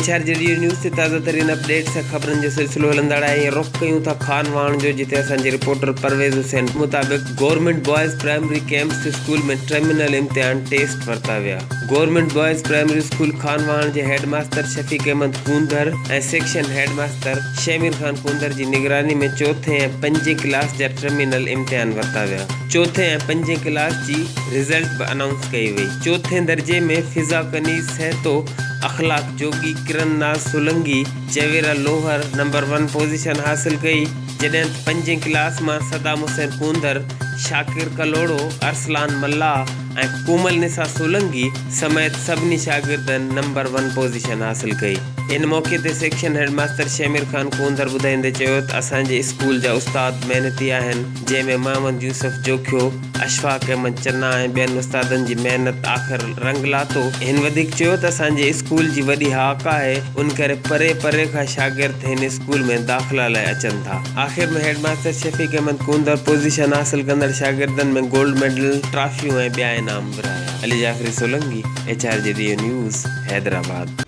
HR radio news से ताज़ा तरीन अपडेट से खबरन जो सिलसिलो हलंदड़ आहे। रुख कयूं था खानवाण जो, जिते असांजे रिपोर्टर परवेज़ हुसैन मुताबिक़ government boys primary camps school में टर्मिनल इम्तिहान टेस्ट वरता विया। गवर्नमेंट बॉयज़ प्राइमरी स्कूल खानवाण जे हेड मास्टर शफीक अहमद कूंदर ऐं सेक्शन हेड मास्टर शेमिर खान कूंदर जी निगरानी में चौथे ऐं पंजे क्लास जा टर्मिनल इम्तिहान वरता विया। चौथे ऐं पंजे क्लास जी रिज़ल्ट भी अनाउंस कई वई। चौथे दर्जे में फिज़ा कनीज़ सहतो अखलाक जोगी किरण नाज़ सोलंकी जवेरा लोहर नंबर 1 पोजीशन हासिल कई, जॾहिं पंजे क्लास में सदाम हुसैन कूंदर, शाकिर कलोड़ो, अरसलान मल्ला ऐं कोमल निसा सोलंकी समेत सभिनी शागिर्दनि नंबर 1 पोजीशन हासिल कई। इन मौके ते सेक्शन हेड मास्टर शेमिर खान कूंदर ॿुधाईंदे चयो त असांजे स्कूल जा उस्ताद महिनती आहिनि, जंहिंमें मोहम्मद यूसुफ जोखियो, अशफाक अहमद चन्ना ऐं ॿियनि उस्तादनि जी महिनत आख़िर रंग लातो। हिन वधीक चयो त असांजे स्कूल जी वॾी हाक आहे, उन करे परे परे खां शागिर्द हिन स्कूल में दाख़िला लाइ अचनि था। आख़िर में हेड मास्टर शफीक अहमद कूंदर पोजीशन हासिल कंदड़ शागिर्दनि में गोल्ड मेडल, ट्रॉफियूं ऐं ॿिया इनाम विरहाया। Ali Jafri Solanki, HR radio news, Hyderabad.